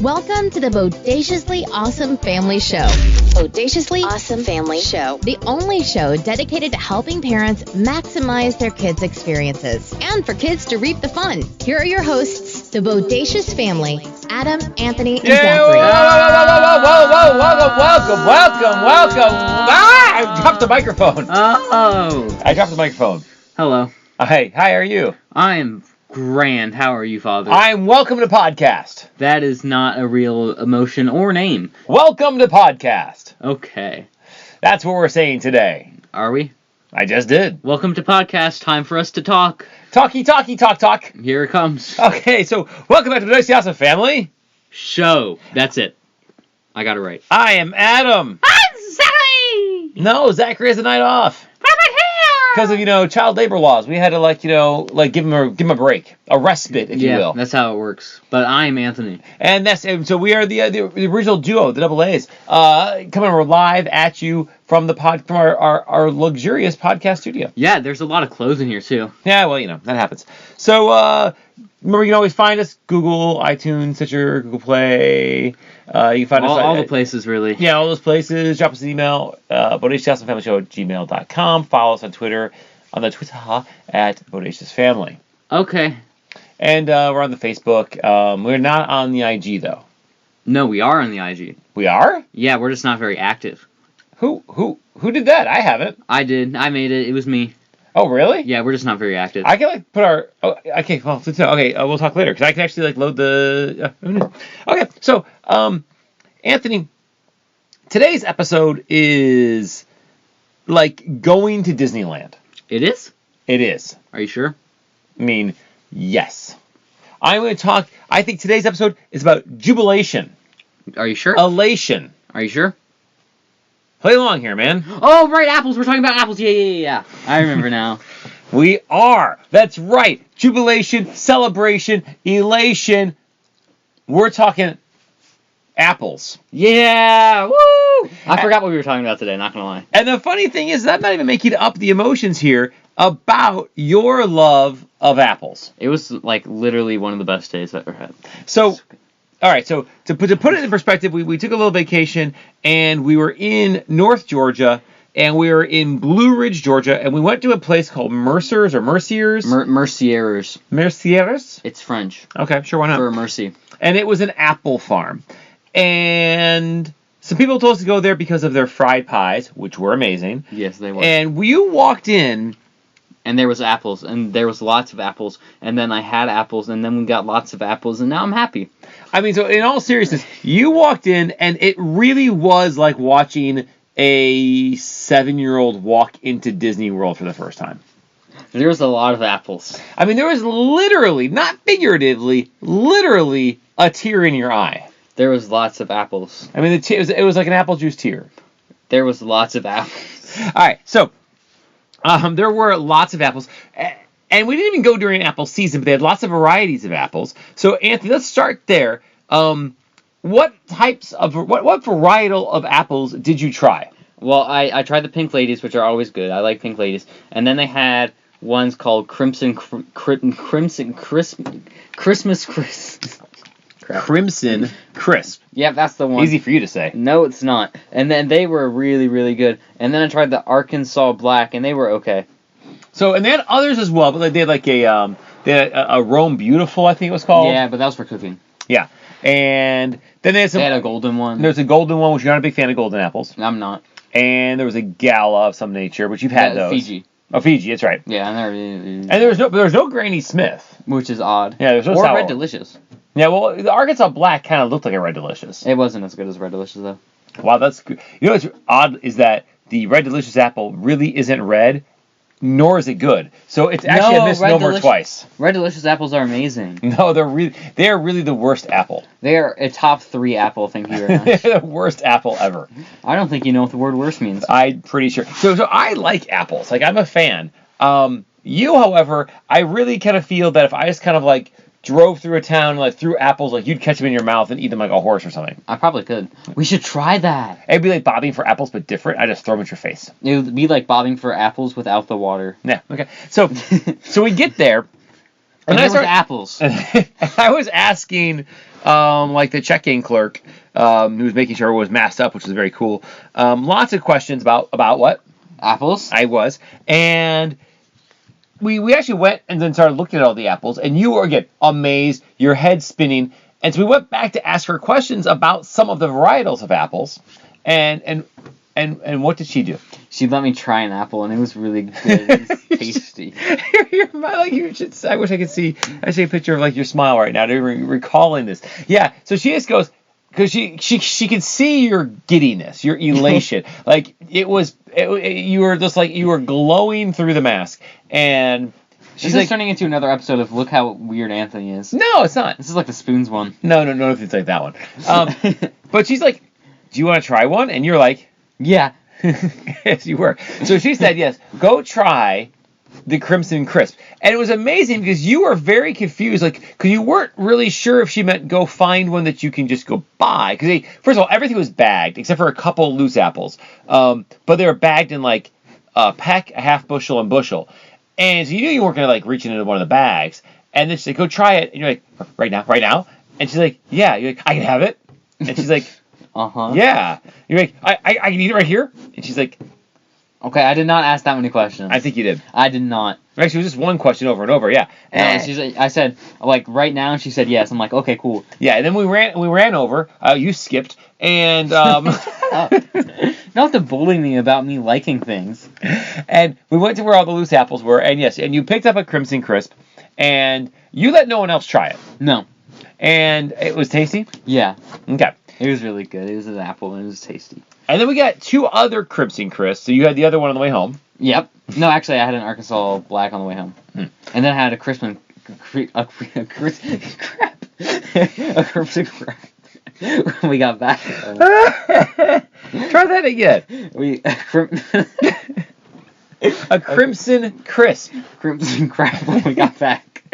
Welcome to the Bodaciously Awesome Family Show. Bodaciously Awesome Family Show. The only show dedicated to helping parents maximize their kids' experiences and for kids to reap the fun. Here are your hosts, the Bodacious family, Adam, Anthony, and Zachary. Welcome. I dropped the microphone. I dropped the microphone. Hello. Hey, how are you? I'm grand. How are you, Father? I'm welcome to podcast. That is not a real emotion or name. Welcome to podcast. Okay. That's what we're saying today. Are we? I just did. Welcome to podcast. Time for us to talk. Talk. Here it comes. Okay, so welcome back to the Bodaciously Awesome Family Show. That's it. I got it right. I am Adam. I'm Zachary! No, Zachary has a night off. Because of, child labor laws. We had to, give him a break. A respite, if you will. Yeah, that's how it works. But I'm Anthony. And so we are the original duo, the Double A's, coming live at you from our luxurious podcast studio. Yeah, there's a lot of clothes in here, too. Yeah, well, that happens. So, remember, you can always find us, Google, iTunes, Stitcher, Google Play. You can find us all the places, really. Yeah, all those places. Drop us an email, bodaciousfamilyshow@gmail.com. Follow us on Twitter, at Bodacious Family. Okay. And we're on the Facebook. We're not on the IG, though. No, we are on the IG. We are? Yeah, we're just not very active. Who did that? I haven't. I did. I made it. It was me. Oh, really? Yeah, we're just not very active. I can put our. Oh, okay. Well, okay. We'll talk later because I can actually load the. Okay. So, Anthony, today's episode is going to Disneyland. It is? It is. Are you sure? I mean, yes. I'm going to talk. I think today's episode is about jubilation. Are you sure? Elation. Are you sure? Play along here, man. Oh, right, apples. We're talking about apples. Yeah. I remember now. We are. That's right. Jubilation, celebration, elation. We're talking apples. Yeah. Woo! I forgot what we were talking about today, not going to lie. And the funny thing is, I'm not even making up the emotions here about your love of apples. It was, literally one of the best days I've ever had. So... All right, so to put it in perspective, we took a little vacation, and we were in North Georgia, and we were in Blue Ridge, Georgia, and we went to a place called Mercier's. Mercier's. Mercier's? It's French. Okay, sure, why not? For mercy. And it was an apple farm. And some people told us to go there because of their fried pies, which were amazing. Yes, they were. And you walked in... And there was apples, and there was lots of apples, and then I had apples, and then we got lots of apples, and now I'm happy. I mean, so in all seriousness, you walked in, and it really was like watching a 7-year-old walk into Disney World for the first time. There was a lot of apples. I mean, there was literally, not figuratively, literally a tear in your eye. There was lots of apples. I mean, it was like an apple juice tear. There was lots of apples. All right, so... there were lots of apples, and we didn't even go during apple season, but they had lots of varieties of apples. So, Anthony, let's start there. What varietal of apples did you try? Well, I tried the pink ladies, which are always good. I like pink ladies. And then they had ones called Christmas Crisp. Crimson Crisp. Yeah, that's the one. Easy for you to say. No, it's not. And then they were really, really good. And then I tried the Arkansas Black, and they were okay. So, and they had others as well, but they had a Rome Beautiful, I think it was called. Yeah, but that was for cooking. Yeah. And then they had a golden one. There's a golden one, which you're not a big fan of golden apples. I'm not. And there was a Gala of some nature, which you've had those. Fiji. Oh, Fiji, that's right. Yeah, and there was no Granny Smith. Which is odd. Yeah, there's no Or sour. Red Delicious. Yeah, well, the Arkansas Black kind of looked like a Red Delicious. It wasn't as good as Red Delicious, though. Wow, that's good. You know what's odd is that the Red Delicious apple really isn't red, nor is it good. So it's actually a misnomer twice. Red Delicious apples are amazing. No, they are really the worst apple. They are a top 3 apple, thank you very much. They're the worst apple ever. I don't think you know what the word worst means. I'm pretty sure. So I like apples. I'm a fan. You, however, I really kind of feel that if I just kind of drove through a town and threw apples, you'd catch them in your mouth and eat them like a horse or something. I probably could. We should try that. It'd be like bobbing for apples, but different. I just throw them at your face. It would be like bobbing for apples without the water. Yeah. Okay. So we get there, and there was apples. I was asking like the check-in clerk who was making sure everyone was masked up, which was very cool. Lots of questions about what? Apples? I was. And we actually went and then started looking at all the apples, and you were, again, amazed, your head spinning. And so we went back to ask her questions about some of the varietals of apples. And what did she do? She let me try an apple, and it was really good. It was tasty. You should. I wish I could see a picture of like your smile right now. Recalling this. Yeah. So she just goes because she could see your giddiness, your elation. Like you were just like you were glowing through the mask, and she's like turning into another episode of Look How Weird Anthony Is. No, it's not. This is like the Spoons one. No, it's like that one. But she's like, do you want to try one? And you're like, yeah. Yes, you were. So she said, yes, go try the Crimson Crisp. And it was amazing because you were very confused, like, because you weren't really sure if she meant go find one that you can just go buy. Because, first of all, everything was bagged except for a couple loose apples. But they were bagged in, like, a peck, a half bushel, and bushel. And so you knew you weren't going to, like, reach into one of the bags. And then she's like, go try it. And you're like, right now? And she's like, yeah. You're like, I can have it. And she's like, uh-huh. Yeah. You're like, I can eat it right here? And she's like, okay, I did not ask that many questions. I think you did. I did not. Actually, it was just one question over and over, yeah. And I said, like, right now, and she said yes. I'm like, okay, cool. Yeah, and then we ran over. You skipped, and... Not to bully me about me liking things. And we went to where all the loose apples were, and yes, and you picked up a Crimson Crisp, and you let no one else try it. No. And it was tasty? Yeah. Okay. It was really good. It was an apple, and it was tasty. And then we got 2 other Crimson Crisps. So you had the other one on the way home. Yep. No, actually, I had an Arkansas Black on the way home. And then I had a Crimson crap. A Crimson crap. When we got back. Try that again. A Crimson Crisp. Crimson crap when we got back.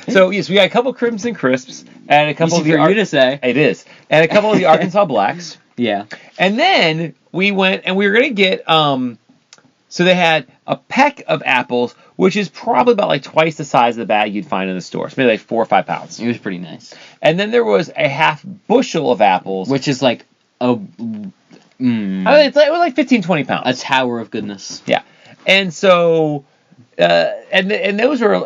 So, yes, we got a couple Crimson Crisps and a couple of the... Easy for you to say. It is. And a couple of the Arkansas Blacks. Yeah. And then we went and we were going to get... So they had a peck of apples, which is probably about like twice the size of the bag you'd find in the store. So maybe like 4 or 5 pounds. It was pretty nice. And then there was a half bushel of apples. Which is like a... I mean, it was like 15, 20 pounds. A tower of goodness. Yeah. And so... and those were...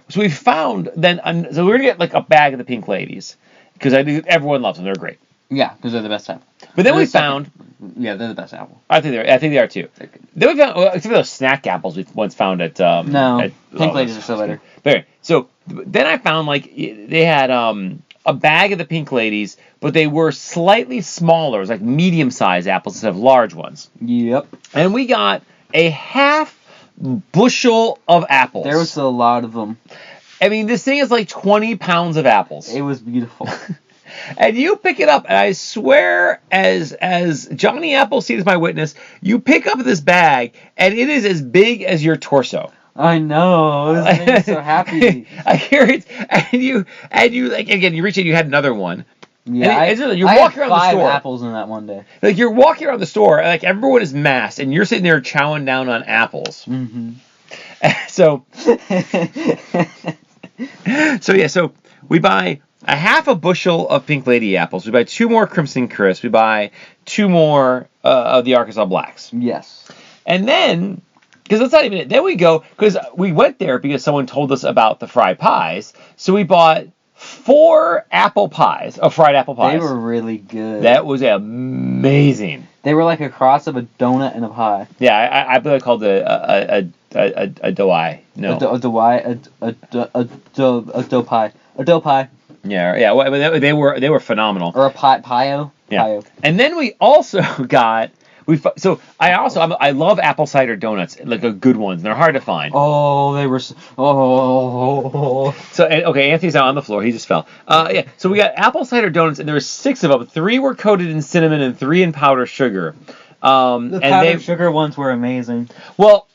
So we found then... So we were going to get like a bag of the Pink Ladies. Because everyone loves them. They're great. Yeah, because they're the best apple. But then we found... Yeah, they're the best apple. I think they are too. Then we found, except for those snack apples we once found at Pink Ladies are still better. But anyway, so then I found like they had a bag of the Pink Ladies, but they were slightly smaller, it was like medium-sized apples instead of large ones. Yep. And we got a half bushel of apples. There was a lot of them. I mean, this thing is like 20 pounds of apples. It was beautiful. And you pick it up, and I swear, as Johnny Appleseed is my witness, you pick up this bag, and it is as big as your torso. I know. This made me so happy. I hear it, and you like again. You reach in, you had another one. Yeah, you're walking around the store. 5 apples in that one day. Like you're walking around the store, and like everyone is masked, and you're sitting there chowing down on apples. Mm-hmm. So we buy a half a bushel of Pink Lady apples. We buy 2 more Crimson Crisps. We buy 2 more of the Arkansas Blacks. Yes. And then, because that's not even it. Then we go, because we went there because someone told us about the fried pies. So we bought 4 apple pies, fried apple pies. They were really good. That was amazing. They were like a cross of a donut and a pie. Yeah, I believe I called it a dough pie. No. A dough pie. A dough pie. Yeah. Well, they were phenomenal. Or a pie-o. Yeah. Pie-o. And then we also got I love apple cider donuts, like good ones. They're hard to find. Oh, they were. So okay, Anthony's out on the floor. He just fell. Yeah. So we got apple cider donuts, and there were 6 of them. 3 were coated in cinnamon, and 3 in powdered sugar. The powdered sugar ones were amazing. Well,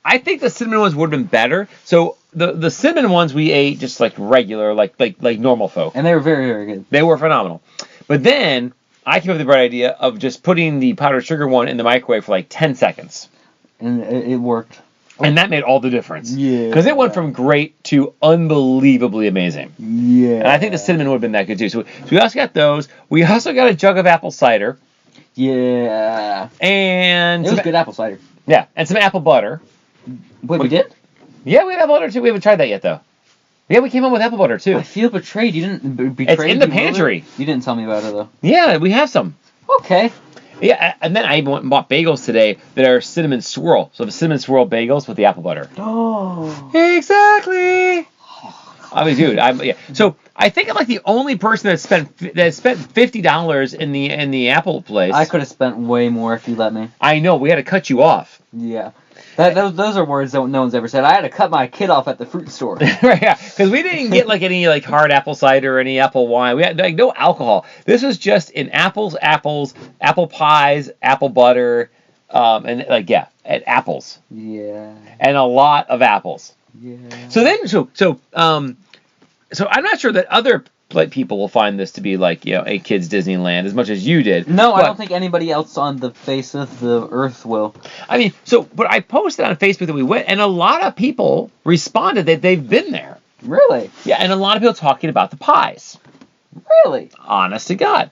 I think the cinnamon ones would have been better. So the cinnamon ones we ate just like regular, like normal folk. And they were very, very good. They were phenomenal. But then I came up with the bright idea of just putting the powdered sugar one in the microwave for like 10 seconds. And it worked. And that made all the difference. Yeah. Because it went from great to unbelievably amazing. Yeah. And I think the cinnamon would have been that good too. So we also got those. We also got a jug of apple cider. Yeah. And It was good apple cider. Yeah, and some apple butter. Wait, we did? Yeah, we had apple butter too. We haven't tried that yet though. Yeah, we came up with apple butter too. I feel betrayed. You didn't betray. It's in the pantry. You didn't tell me about it though. Yeah, we have some. Okay. Yeah, and then I even went and bought bagels today that are cinnamon swirl. So the cinnamon swirl bagels with the apple butter. Oh. Exactly. I mean, dude, So I think I'm like the only person that spent $50 in the Apple place. I could have spent way more if you let me. I know, we had to cut you off. Yeah. Those are words that no one's ever said. I had to cut my kid off at the fruit store. Right, yeah, because we didn't get like any like hard apple cider or any apple wine. We had like no alcohol. This was just in apples, apple pies, apple butter, and like and apples. Yeah. And a lot of apples. Yeah. So I'm not sure that other like people will find this to be like a kid's Disneyland as much as you did. No, I don't think anybody else on the face of the earth will. I mean, but I posted on Facebook that we went, and a lot of people responded that they've been there. Really? Yeah, and a lot of people talking about the pies. Really? Honest to God.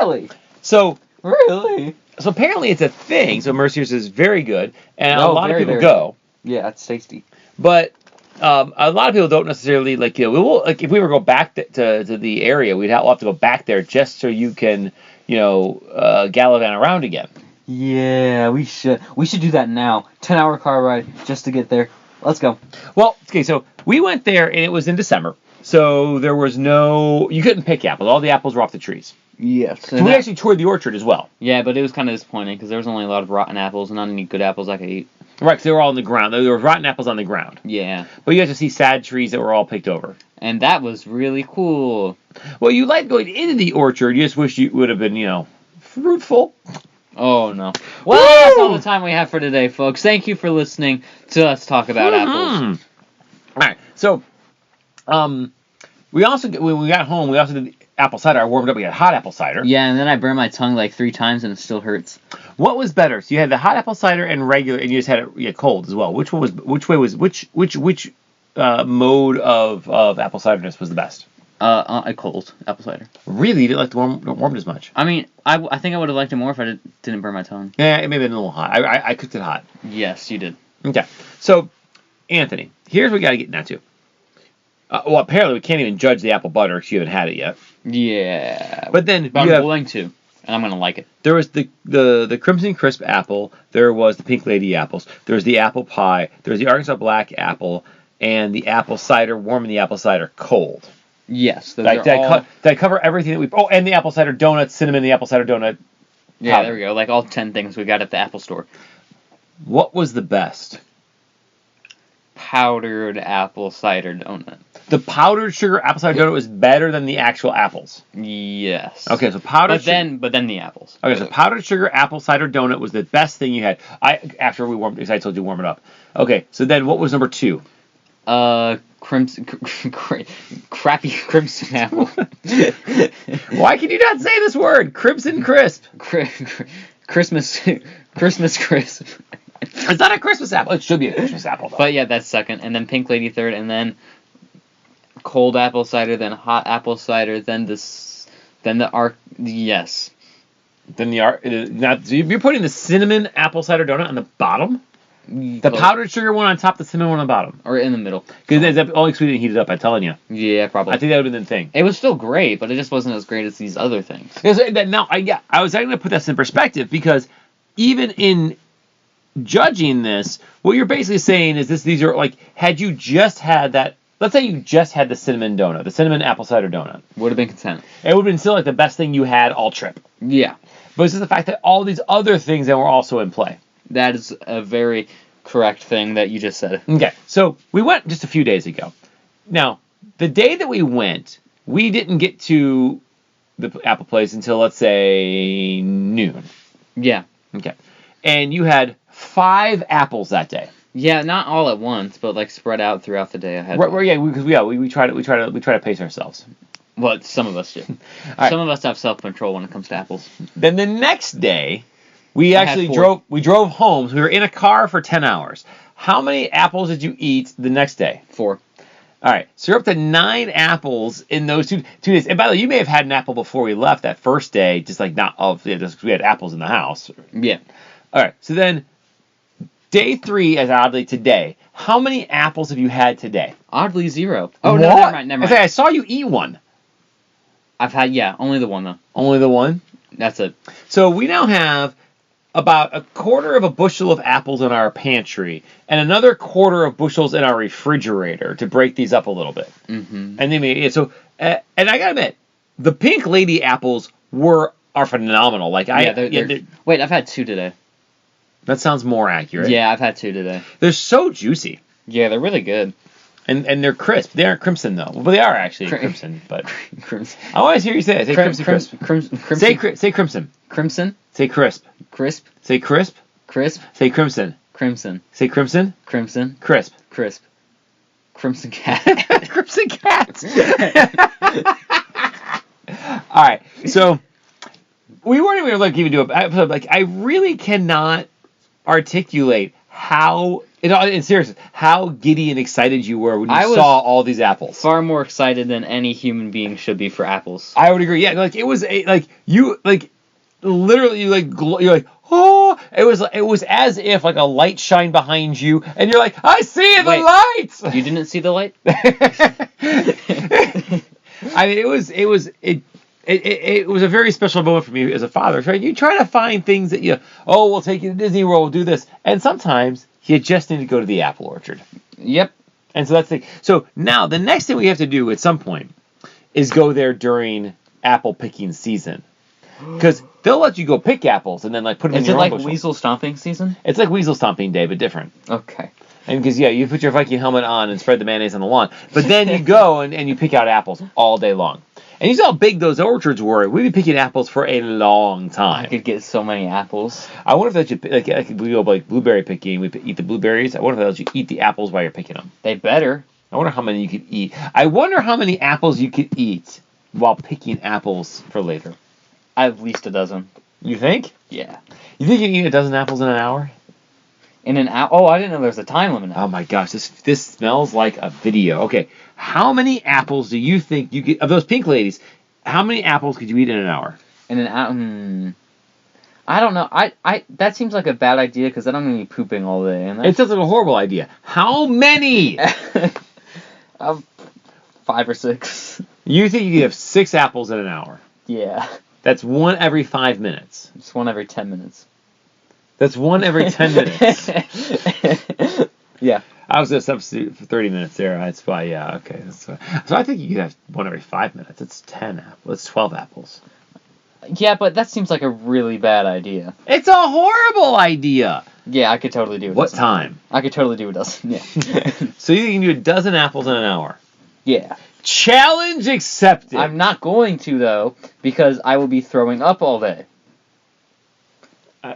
Really? So apparently it's a thing. So Mercier's is very good, and a lot of people very go. Good. Yeah, it's tasty. But a lot of people don't necessarily we will like if we were to go back to the area, we'll have to go back there just so you can gallivant around again. Yeah, we should do that now. 10-hour car ride just to get there. Let's go. Well, okay, so we went there and it was in December, so there was you couldn't pick apples. All the apples were off the trees. Yes. So we actually toured the orchard as well. Yeah, but it was kind of disappointing because there was only a lot of rotten apples and not any good apples I could eat. Right, because they were all on the ground. There were rotten apples on the ground. Yeah. But you got to see sad trees that were all picked over. And that was really cool. Well, you liked going into the orchard. You just wish you would have been, fruitful. Oh, no. Well, that's all the time we have for today, folks. Thank you for listening to us talk about apples. All right, so we also, when we got home, we also did the apple cider. I warmed up. We had hot apple cider. Yeah, and then I burned my tongue like 3 times and it still hurts. What was better? So you had the hot apple cider and regular, and you just had it cold as well. Which mode of apple ciderness was the best? A cold apple cider. Really? You didn't like the warmed as much? I mean, I think I would have liked it more if I didn't burn my tongue. Yeah, it may have been a little hot. I cooked it hot. Yes, you did. Okay. So, Anthony, here's what we got to get down to. Well, apparently we can't even judge the apple butter because you haven't had it yet. Yeah. But then I'm going to, and I'm going to like it. There was the Crimson Crisp apple. There was the Pink Lady apples. There was the apple pie. There was the Arkansas Black apple and the apple cider warm and the apple cider cold. Yes. Did I cover everything that we... Oh, and the apple cider donut, cinnamon, the apple cider donut. Yeah, powder. There we go. Like all 10 things we got at the Apple store. What was the best? Powdered apple cider donut. The powdered sugar apple cider donut was better than the actual apples. Yes. Okay, so powdered but then the apples. Okay, so powdered sugar apple cider donut was the best thing you had. After we warmed, because I told you to warm it up. Okay, so then what was number 2? Crappy crimson apple. Why can you not say this word? Crimson Crisp. Christmas crisp. It's not a Christmas apple. It should be a Christmas apple, though. But yeah, that's second. And then Pink Lady third. And then cold apple cider. Then hot apple cider. Then yes. Then so you're putting the cinnamon apple cider donut on the bottom? The powdered sugar one on top, the cinnamon one on the bottom. Or in the middle. Because it's only sweet and heated up, I'm telling you. Yeah, probably. I think that would have been the thing. It was still great, but it just wasn't as great as these other things. I was going to put this in perspective because even in judging this, what you're basically saying is these are like, had you just had that, let's say you just had the cinnamon donut, the cinnamon apple cider donut. Would have been content. It would have been still like the best thing you had all trip. Yeah. But it's just the fact that all these other things that were also in play. That is a very correct thing that you just said. Okay, so we went just a few days ago. Now, the day that we went, we didn't get to the apple place until, let's say, noon. Yeah. Okay. And you had 5 apples that day. Yeah, not all at once, but like spread out throughout the day. I had. We try to pace ourselves. Well, some of us do. Right. Some of us have self-control when it comes to apples. Then the next day, we drove home. So we were in a car for 10 hours. how many apples did you eat the next day? 4. All right, so you're up to 9 apples in those 2 days. And by the way, you may have had an apple before we left that first day, just like not all, just because we had apples in the house. Yeah. All right, so then day 3, as oddly today, how many apples have you had today? Oddly 0. Oh, no, What? never mind. In fact, I saw you eat one. I've had, only the one, though. Only the one? That's it. So we now have about a quarter of a bushel of apples in our pantry and another quarter of bushels in our refrigerator to break these up a little bit. Mm-hmm. And then and I gotta admit, the pink lady apples are phenomenal. Like wait, I've had 2 today. That sounds more accurate. Yeah, I've had 2 today. They're so juicy. Yeah, they're really good. And they're crisp. They aren't crimson though. Well, they are actually crimson, but Crimson. I always hear you say it. Say crimson, crisp. Crimson. Say crimson. Crimson. Say crisp. Crisp. Say crisp. Crisp. Say crimson. Crimson. Say crimson. Crimson. Crisp. Crisp. Crimson cat. Crimson cats. All right, so we weren't even do a episode. Like, I really cannot articulate how, in seriousness, how giddy and excited you were when you saw all these apples. Far more excited than any human being should be for apples. I would agree. Yeah, like it was literally you're like, oh, it was as if like a light shined behind you, and you're like, I see the light. You didn't see the light? I mean, it was a very special moment for me as a father. Right? You try to find things that we'll take you to Disney World, we'll do this, and sometimes you just need to go to the apple orchard. Yep. And so that's so now the next thing we have to do at some point is go there during apple picking season. Because they'll let you go pick apples and then put them in your own bushel. Is it like weasel stomping season? It's like weasel stomping day, but different. Okay. And because, you put your Viking helmet on and spread the mayonnaise on the lawn. But then you go and you pick out apples all day long. And you see how big those orchards were. We'd be picking apples for a long time. I could get so many apples. I wonder if they let you, we go blueberry picking, we eat the blueberries. I wonder if they let you eat the apples while you're picking them. They better. I wonder how many you could eat. I wonder how many apples you could eat while picking apples for later. At least a dozen. You think? Yeah. You think you can eat a dozen apples in an hour? In an hour? Oh, I didn't know there was a time limit. Oh my gosh, this smells like a video. Okay, how many apples do you think you could, of those pink ladies, how many apples could you eat in an hour? In an hour? I don't know. I that seems like a bad idea because then I'm going to be pooping all day. And it sounds like a horrible idea. How many? 5 or 6. You think you could have 6 apples in an hour? Yeah. That's 1 every 5 minutes. It's 1 every 10 minutes. That's 1 every 10 minutes. Yeah. I was going to substitute for 30 minutes there. That's why, yeah, okay. So I think you could have 1 every 5 minutes. It's 10 apples. It's 12 apples. Yeah, but that seems like a really bad idea. It's a horrible idea. Yeah, I could totally do it. What time? I could totally do a dozen, yeah. So you can do a dozen apples in an hour? Yeah. Challenge accepted. I'm not going to, though, because I will be throwing up all day.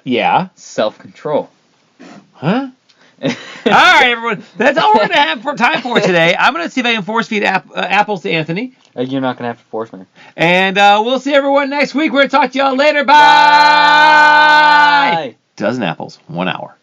Yeah. Self-control. Huh? All right, everyone. That's all we're going to have time for today. I'm going to see if I can force feed apples to Anthony. You're not going to have to force me. And we'll see everyone next week. We're going to talk to y'all later. Bye. Bye. Dozen apples, 1 hour.